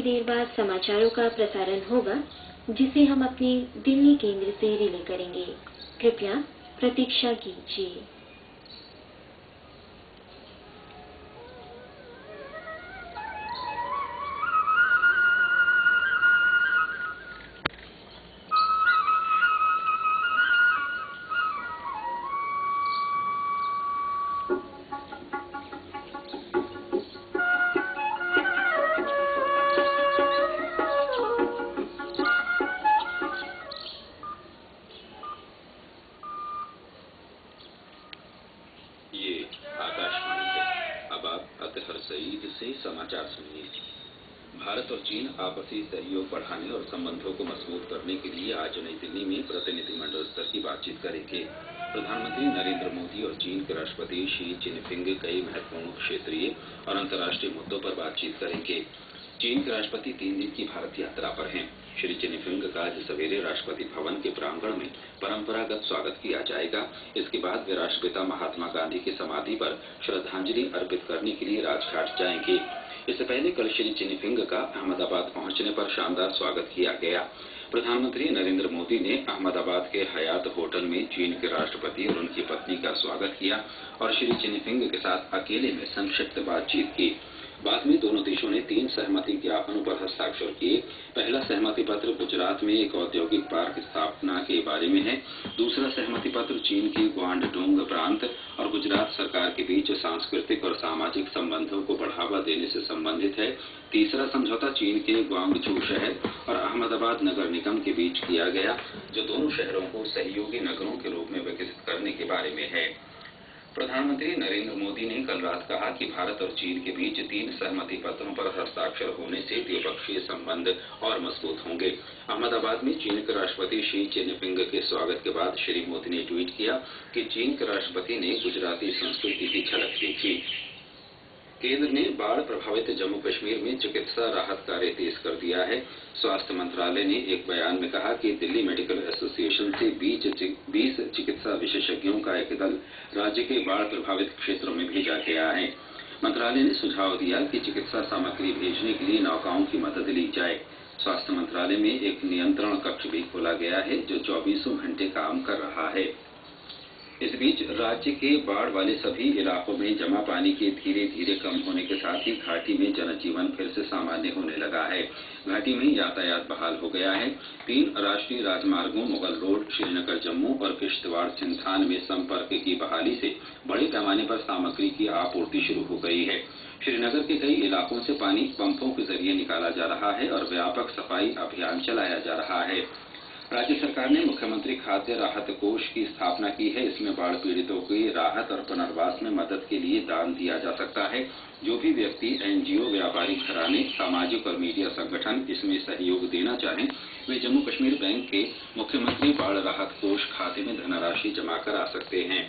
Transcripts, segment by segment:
देर बाद समाचारों का प्रसारण होगा, जिसे हम अपने दिल्ली केंद्र से रिले करेंगे। कृपया प्रतीक्षा कीजिए। से समाचार सुनिए। भारत और चीन आपसी सहयोग बढ़ाने और संबंधों को मजबूत करने के लिए आज नई दिल्ली में प्रतिनिधिमंडल स्तर की बातचीत करेंगे। प्रधानमंत्री नरेंद्र मोदी और चीन के राष्ट्रपति शी जिनपिंग कई महत्वपूर्ण क्षेत्रीय और अंतर्राष्ट्रीय मुद्दों पर बातचीत करेंगे। चीन के राष्ट्रपति 3 दिन की भारत यात्रा पर हैं। श्री जिनपिंग का आज सवेरे राष्ट्रपति भवन के प्रांगण में परंपरागत स्वागत किया जाएगा। इसके बाद वे राष्ट्रपिता महात्मा गांधी की समाधि पर श्रद्धांजलि अर्पित करने के लिए राजघाट जाएंगे। इससे पहले कल श्री जिनपिंग का अहमदाबाद पहुंचने पर शानदार स्वागत किया गया। प्रधानमंत्री नरेंद्र मोदी ने अहमदाबाद के हयात होटल में चीन के राष्ट्रपति और उनकी पत्नी का स्वागत किया और श्री जिनपिंग के साथ अकेले में संक्षिप्त बातचीत की। बाद में दोनों देशों ने 3 सहमति ज्ञापनों पर हस्ताक्षर किए। पहला सहमति पत्र गुजरात में एक औद्योगिक पार्क स्थापना के बारे में है। दूसरा सहमति पत्र चीन की ग्वांगडोंग प्रांत और गुजरात सरकार के बीच सांस्कृतिक और सामाजिक संबंधों को बढ़ावा देने से संबंधित है। तीसरा समझौता चीन के ग्वांगझू शहर और अहमदाबाद नगर निगम के बीच किया गया, जो दोनों शहरों को सहयोगी नगरों के रूप में विकसित करने के बारे में है। प्रधानमंत्री नरेंद्र मोदी ने कल रात कहा कि भारत और चीन के बीच 3 सहमति पत्रों पर हस्ताक्षर होने से द्विपक्षीय संबंध और मजबूत होंगे। अहमदाबाद में चीन के राष्ट्रपति शी जिनपिंग के स्वागत के बाद श्री मोदी ने ट्वीट किया कि चीन के राष्ट्रपति ने गुजराती संस्कृति की झलक देखी। केंद्र ने बाढ़ प्रभावित जम्मू कश्मीर में चिकित्सा राहत कार्य तेज कर दिया है। स्वास्थ्य मंत्रालय ने एक बयान में कहा कि दिल्ली मेडिकल एसोसिएशन से 20 चिकित्सा विशेषज्ञों का एक दल राज्य के बाढ़ प्रभावित क्षेत्रों में भेजा गया है। मंत्रालय ने सुझाव दिया कि चिकित्सा सामग्री भेजने के लिए नौकाओं की मदद ली जाए। स्वास्थ्य मंत्रालय में एक नियंत्रण कक्ष भी खोला गया है, जो 24 घंटे काम कर रहा है। इस बीच राज्य के बाढ़ वाले सभी इलाकों में जमा पानी के धीरे धीरे कम होने के साथ ही घाटी में जनजीवन फिर से सामान्य होने लगा है। घाटी में यातायात बहाल हो गया है। 3 राष्ट्रीय राजमार्गों मुगल रोड, श्रीनगर जम्मू और किश्तवाड़ सिंथान में संपर्क की बहाली से बड़े पैमाने पर सामग्री की आपूर्ति शुरू हो गई है। श्रीनगर के कई इलाकों से पानी पंपों के जरिए निकाला जा रहा है और व्यापक सफाई अभियान चलाया जा रहा है। राज्य सरकार ने मुख्यमंत्री खाद्य राहत कोष की स्थापना की है। इसमें बाढ़ पीड़ितों की राहत और पुनर्वास में मदद के लिए दान दिया जा सकता है। जो भी व्यक्ति, एनजीओ, व्यापारिक घराने, सामाजिक और मीडिया संगठन इसमें सहयोग देना चाहें, वे जम्मू कश्मीर बैंक के मुख्यमंत्री बाढ़ राहत कोष खाते में धनराशि जमा करा सकते हैं।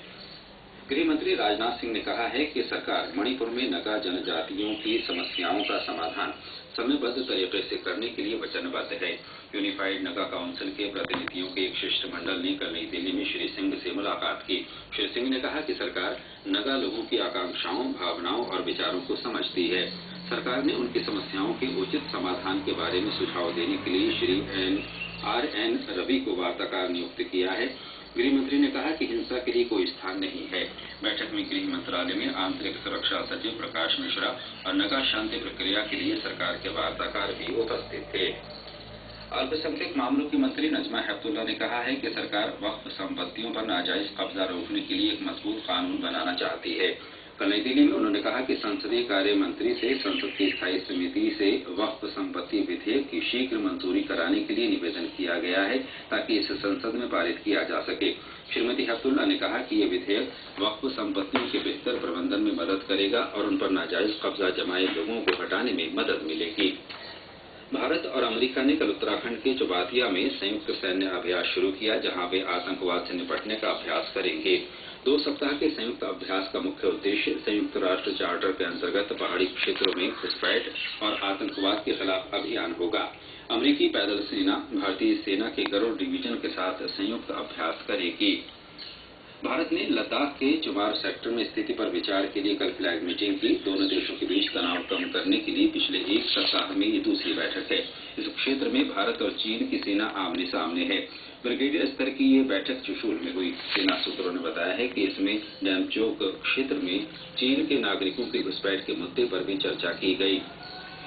गृह मंत्री राजनाथ सिंह ने कहा है कि सरकार मणिपुर में नगा जनजातियों की समस्याओं का समाधान समयबद्ध तरीके से करने के लिए वचनबद्ध है। यूनिफाइड नगा काउंसिल के प्रतिनिधियों के एक शिष्टमंडल ने कल नई दिल्ली में श्री सिंह से मुलाकात की। श्री सिंह ने कहा कि सरकार नगा लोगों की आकांक्षाओं, भावनाओं और विचारों को समझती है। सरकार ने उनकी समस्याओं के उचित समाधान के बारे में सुझाव देने के लिए श्री RN रवि को वार्ताकार नियुक्त किया है। गृह मंत्री ने कहा कि हिंसा के लिए कोई स्थान नहीं है। बैठक में गृह मंत्रालय में आंतरिक सुरक्षा सचिव प्रकाश मिश्रा और नगा शांति प्रक्रिया के लिए सरकार के वार्ताकार भी उपस्थित थे। अल्पसंख्यक मामलों की मंत्री नजमा हेपतुल्ला ने कहा है कि सरकार वक्फ संपत्तियों पर नाजायज कब्जा रोकने के लिए एक मजबूत कानून बनाना चाहती है। कल नई दिल्ली में उन्होंने कहा कि संसदीय कार्य मंत्री से संसद की स्थायी समिति से वक्फ संपत्ति विधेयक की शीघ्र मंजूरी कराने के लिए निवेदन किया गया है, ताकि इसे संसद में पारित किया जा सके। श्रीमती हेपतुल्ला ने कहा कि ये विधेयक वक्फ संपत्तियों के बेहतर प्रबंधन में मदद करेगा और उन पर नाजायज कब्जा जमाए लोगों को हटाने में मदद मिलेगी। भारत और अमेरिका ने कल उत्तराखंड के चौबातिया में संयुक्त सैन्य अभ्यास शुरू किया, जहां वे आतंकवाद से निपटने का अभ्यास करेंगे। 2 सप्ताह के संयुक्त अभ्यास का मुख्य उद्देश्य संयुक्त राष्ट्र चार्टर के अंतर्गत पहाड़ी क्षेत्रों में घुसपैठ और आतंकवाद के खिलाफ अभियान होगा। अमेरिकी पैदल सेना भारतीय सेना के गरुड़ डिवीजन के साथ संयुक्त अभ्यास करेगी। भारत ने लद्दाख के चुमार सेक्टर में स्थिति पर विचार के लिए कल फ्लैग मीटिंग की। दोनों देशों के बीच तनाव कम करने के लिए पिछले एक सप्ताह में ये दूसरी बैठक है। इस क्षेत्र में भारत और चीन की सेना आमने सामने है। ब्रिगेडियर स्तर की ये बैठक चुशूल में हुई। सेना सूत्रों ने बताया है कि इसमें नैमचोक क्षेत्र में चीन के नागरिकों की घुसपैठ के मुद्दे पर भी चर्चा की गई।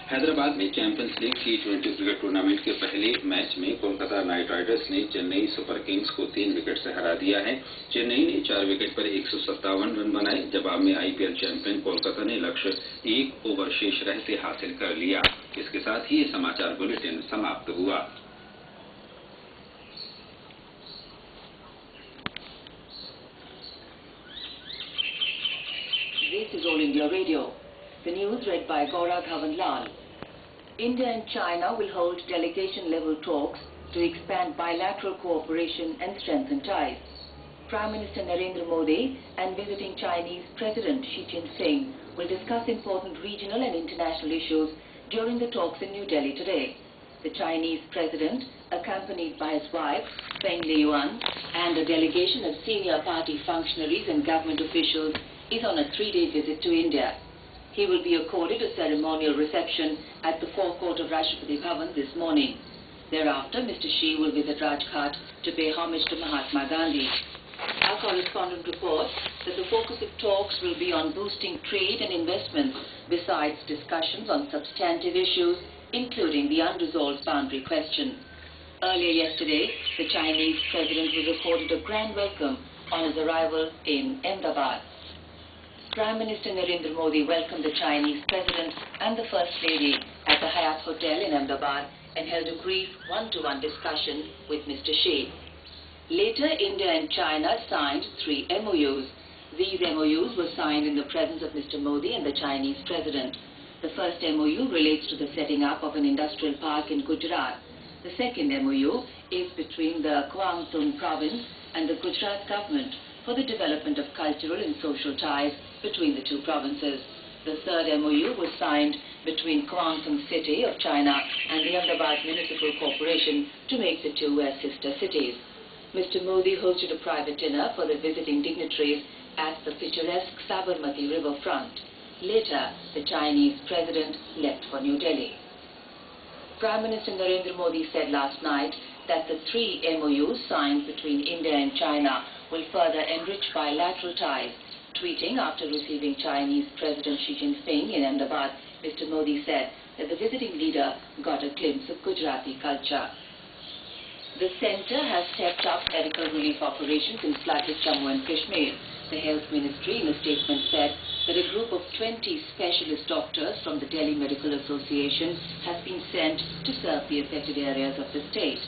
हैदराबाद में champions league T20 cricket tournament के पहले मैच में कोलकाता नाइट राइडर्स ने चेन्नई सुपर किंग्स को 3 विकेट से हरा दिया है। चेन्नई ने 4 विकेट पर 157 रन बनाए। जवाब में IPL चैंपियन कोलकाता ने लक्ष्य 1 ओवर शेष रहते हासिल कर लिया। इसके साथ ही ये समाचार बुलेटिन समाप्त हुआ। This is All India Radio. The news read by Gaura Ghavanlal. India and China will hold delegation-level talks to expand bilateral cooperation and strengthen ties. Prime Minister Narendra Modi and visiting Chinese President Xi Jinping will discuss important regional and international issues during the talks in New Delhi today. The Chinese President, accompanied by his wife, Feng Liyuan, and a delegation of senior party functionaries and government officials, is on a 3-day visit to India. He will be accorded a ceremonial reception at the forecourt of Rashtrapati Bhavan this morning. Thereafter, Mr. Xi will visit Rajghat to pay homage to Mahatma Gandhi. Our correspondent reports that the focus of talks will be on boosting trade and investments, besides discussions on substantive issues, including the unresolved boundary question. Earlier yesterday, the Chinese president was accorded a grand welcome on his arrival in Ahmedabad. Prime Minister Narendra Modi welcomed the Chinese President and the First Lady at the Hyatt Hotel in Ahmedabad and held a brief one-to-one discussion with Mr. Xi. Later, India and China signed 3 MOUs. These MOUs were signed in the presence of Mr. Modi and the Chinese President. The first MOU relates to the setting up of an industrial park in Gujarat. The second MOU is between the Kwang Tung province and the Gujarat government for the development of cultural and social ties between the two provinces. The third MOU was signed between Guangdong City of China and the Ahmedabad Municipal Corporation to make the two as sister cities. Mr. Modi hosted a private dinner for the visiting dignitaries at the picturesque Sabarmati riverfront. Later, the Chinese president left for New Delhi. Prime Minister Narendra Modi said last night that the 3 MOUs signed between India and China will further enrich bilateral ties. Tweeting after receiving Chinese President Xi Jinping in Ahmedabad, Mr. Modi said that the visiting leader got a glimpse of Gujarati culture. The centre has stepped up medical relief operations in flooded Jammu and Kashmir. The Health Ministry in a statement said that a group of 20 specialist doctors from the Delhi Medical Association has been sent to serve the affected areas of the state.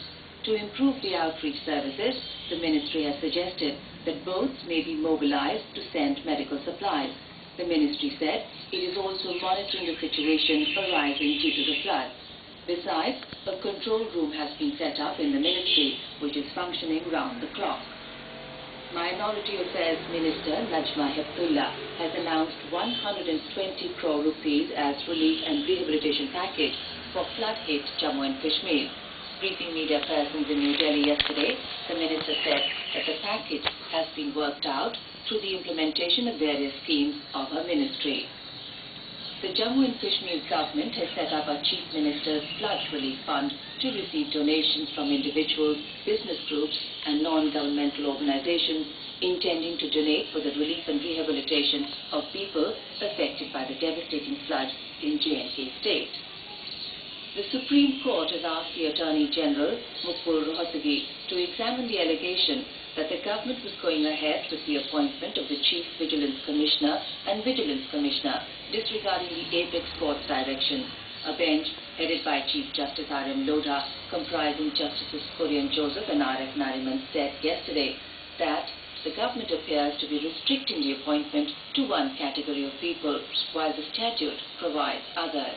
To improve the outreach services, the ministry has suggested that boats may be mobilized to send medical supplies. The ministry said it is also monitoring the situation arising due to the floods. Besides, a control room has been set up in the ministry, which is functioning round the clock. Minority Affairs Minister Najma Heptullah has announced 120 crore rupees as relief and rehabilitation package for flood-hit Jammu and Kashmir. Briefing media persons in New Delhi yesterday, the minister said that the package has been worked out through the implementation of various schemes of her ministry. The Jammu and Kashmir government has set up a Chief Minister's Flood Relief Fund to receive donations from individuals, business groups and non-governmental organizations intending to donate for the relief and rehabilitation of people affected by the devastating floods in J&K state. The Supreme Court has asked the Attorney General, Mukul Rohatgi, to examine the allegation that the government was going ahead with the appointment of the Chief Vigilance Commissioner and Vigilance Commissioner, disregarding the Apex Court's direction. A bench headed by Chief Justice R.M. Lodha, comprising Justices Kurian Joseph and R.F. Nariman, said yesterday that the government appears to be restricting the appointment to one category of people, while the statute provides others.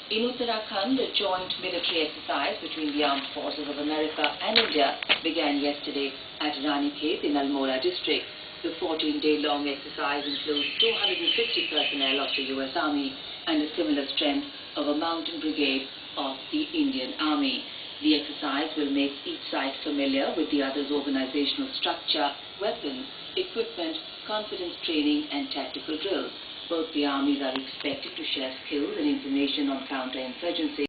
In Uttarakhand, a joint military exercise between the Armed Forces of America and India began yesterday at Ranikhet in Almora district. The 14-day-long exercise includes 250 personnel of the U.S. Army and a similar strength of a mountain brigade of the Indian Army. The exercise will make each side familiar with the other's organizational structure, weapons, equipment, confidence training and tactical drills. Both the armies are expected to share skills and information on counterinsurgency.